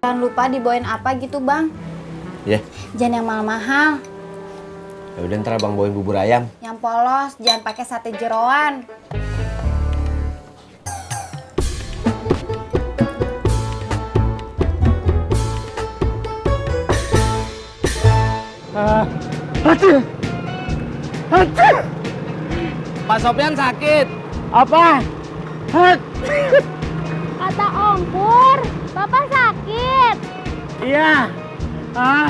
Jangan lupa dibawain apa gitu bang. Ya. Jangan yang mahal-mahal. Ya udah ntar abang bawain bubur ayam. Yang polos, jangan pakai sate jeroan. Aduh. Aduh. Pak Sopyan sakit. Apa? Kata Om Pur, Bapak sakit. Iya. Ah.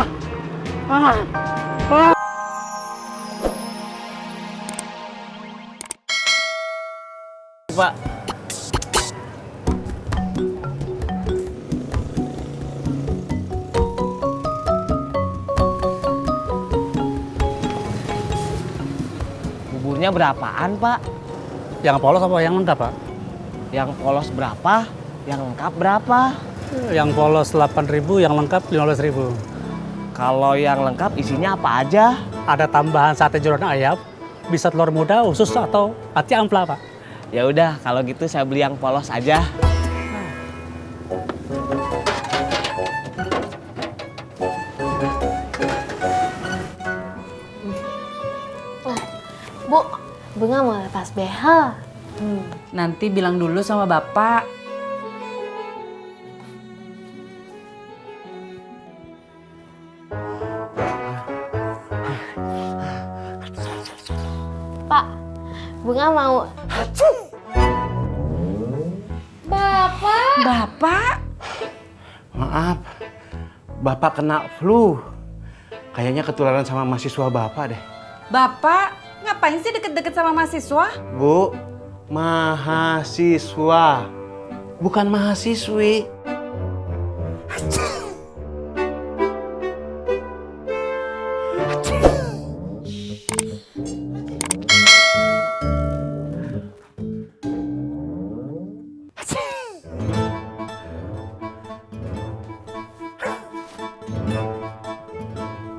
Ah. Ah. Pak. Buburnya berapaan, Pak? Yang polos apa yang lengkap, Pak? Yang polos berapa? Yang lengkap berapa? Yang polos 8.000, yang lengkap 15.000. Kalau yang lengkap isinya apa aja? Ada tambahan sate jeroan ayam, bisa telur muda, usus atau hati ampla, Pak. Ya udah, kalau gitu saya beli yang polos aja. Bu, Bunga mau lepas behel. Nanti bilang dulu sama Bapak. Pak, Bunga mau... Bapak! Bapak? Maaf, Bapak kena flu. Kayaknya ketularan sama mahasiswa Bapak deh. Bapak? Ngapain sih deket-deket sama mahasiswa? Bu, mahasiswa. Bukan mahasiswi.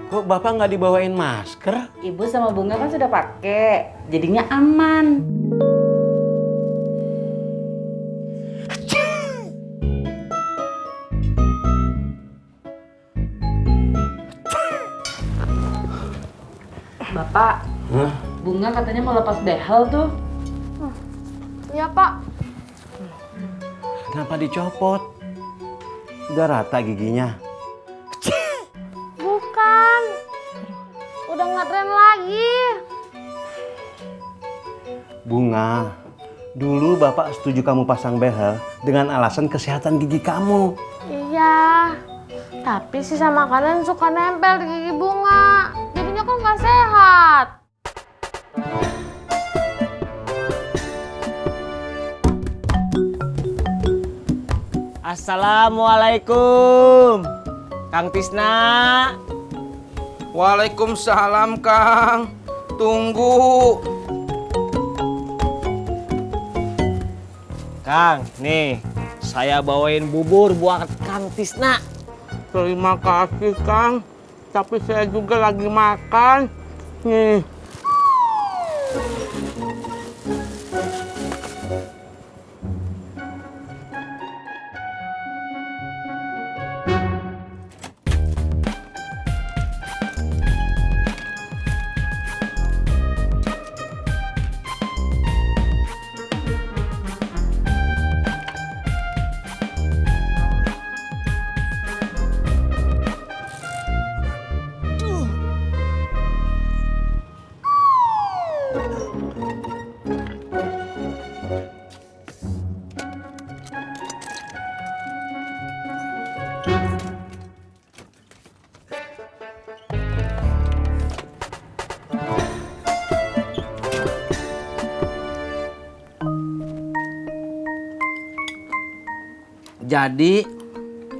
Kok Bapak nggak dibawain masker? Ibu sama Bunga kan sudah pakai, jadinya aman. Bapak, Hah? Bunga katanya mau lepas behel tuh. Iya, Pak. Kenapa dicopot? Udah rata giginya. Bukan. Udah nggak tren lagi. Bunga, dulu Bapak setuju kamu pasang behel dengan alasan kesehatan gigi kamu. Iya. Tapi sisa makanan suka nempel di gigi Bunga. Jadinya kan nggak sehat. Assalamualaikum, Kang Tisna. Waalaikumsalam, Kang. Tunggu. Kang, nih saya bawain bubur buat Kang Tisna. Terima kasih, Kang. Tapi saya juga lagi makan. Nih. Jadi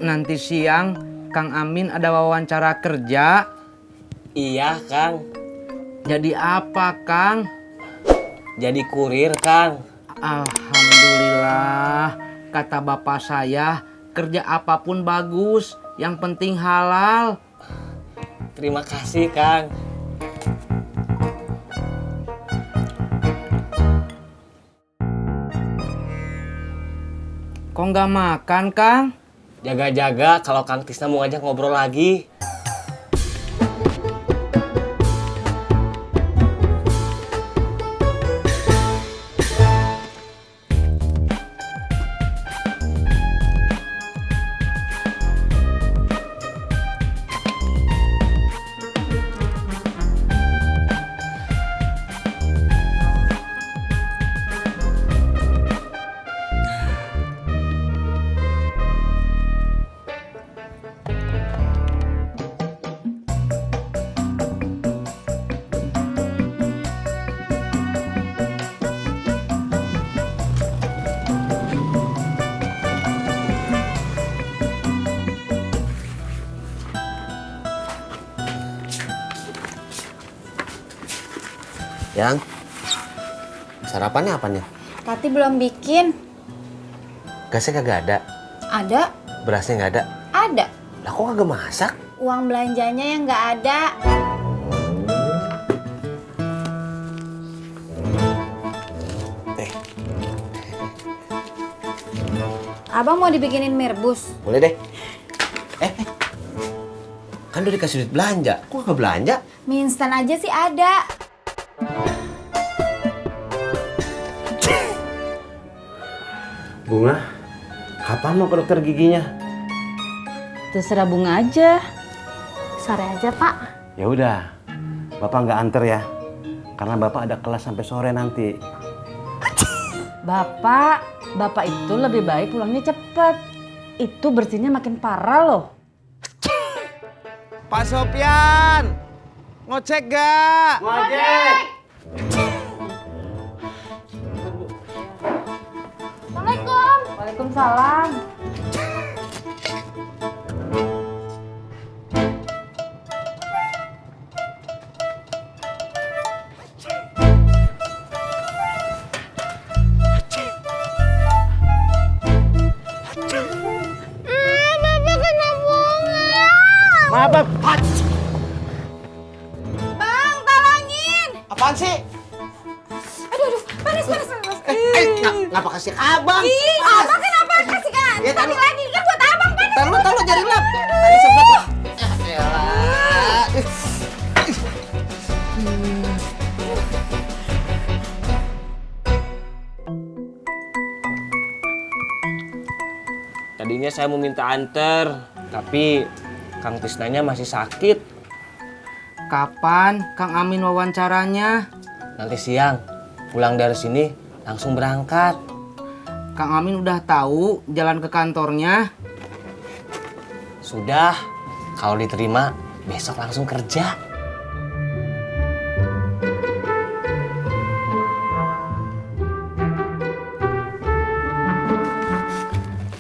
nanti siang Kang Amin ada wawancara kerja. Iya, Kang. Jadi apa, Kang? Jadi kurir, Kang. Alhamdulillah. Kata bapak saya, kerja apapun bagus, yang penting halal. Terima kasih, Kang. Kok nggak makan, Kang? Jaga-jaga kalau Kang Tisna mau ngajak ngobrol lagi. Yang sarapannya apanya? Tati belum bikin. Gasnya kagak ada, Ada? berasnya nggak ada. Ada. Lah kok kagak masak? Uang belanjanya yang nggak ada. Abang mau dibikinin mie rebus? Boleh deh. Kan udah dikasih duit belanja, kok nggak belanja? Mie instan aja sih ada. Bunga, kapan mau ke dokter giginya? Terserah Bunga aja. Sore aja, Pak. Ya udah, Bapak nggak anter ya, karena Bapak ada kelas sampai sore nanti. Bapak itu lebih baik pulangnya cepet. Itu bersihnya makin parah loh. Pak Sopyan, ngecek gak? Assalamualaikum. Waalaikumsalam. Bapak kena bunga. Maaf, Bang, tolongin! apaan sih? Aduh, panas. Ngapa kasih ke abang? Ih, abang kenapa kasih kan? Ya, Tadi lagi kan buat abang panas. Taruh jadi lap. Tadi sempet. Elah. Tadinya saya mau minta anter, tapi Kang Tisnanya masih sakit. Kapan Kang Amin wawancaranya? Nanti siang, pulang dari sini langsung berangkat. Kang Amin udah tahu jalan ke kantornya? Sudah, kalau diterima besok langsung kerja.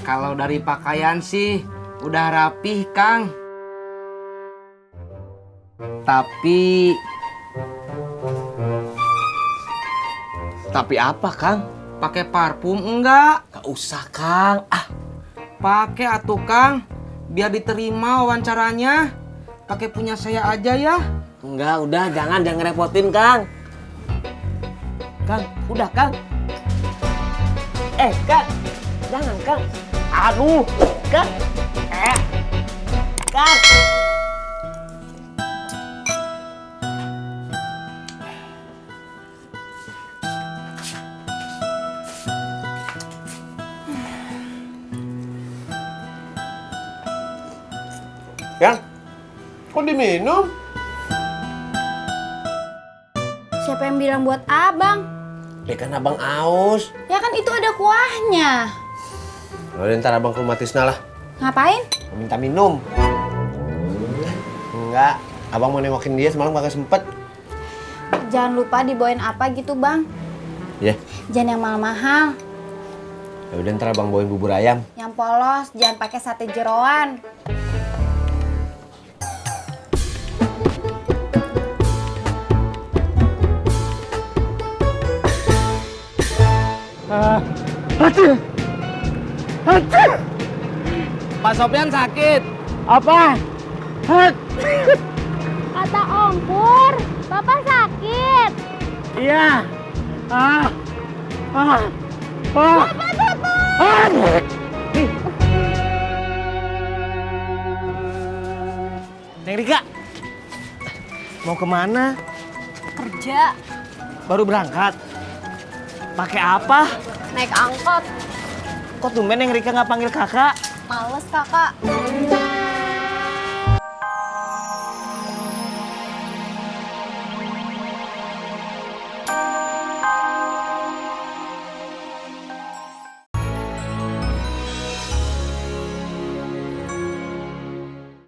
Kalau dari pakaian sih udah rapih, Kang. Tapi apa, Kang? Pakai parfum enggak? Gak usah, Kang. Pakai atuh, Kang. Biar diterima wawancaranya. Pakai punya saya aja ya. Enggak, udah jangan ngerepotin, Kang. Kang, udah, Kang. Kang. Jangan, Kang. Aduh, Kang. Kang. Yang, kok diminum? Siapa yang bilang buat abang? Ya kan abang aus. Ya kan itu ada kuahnya. Udah ntar abang ke rumah Tisna lah. Ngapain? Minta minum. Enggak, abang mau nengokin dia semalam kagak sempet. Jangan lupa dibawain apa gitu, Bang. Ya, Jangan yang mahal-mahal. ya udah ntar abang bawain bubur ayam. Yang polos, jangan pakai sate jeroan. Pak Sopyan sakit. Kata Om Pur, Bapak sakit. Iya. Bapak sakit. Neng Rika, mau kemana? Kerja, Baru berangkat? Pakai apa? naik angkot. Kok tumben Neng Rika nggak panggil kakak? Males kakak.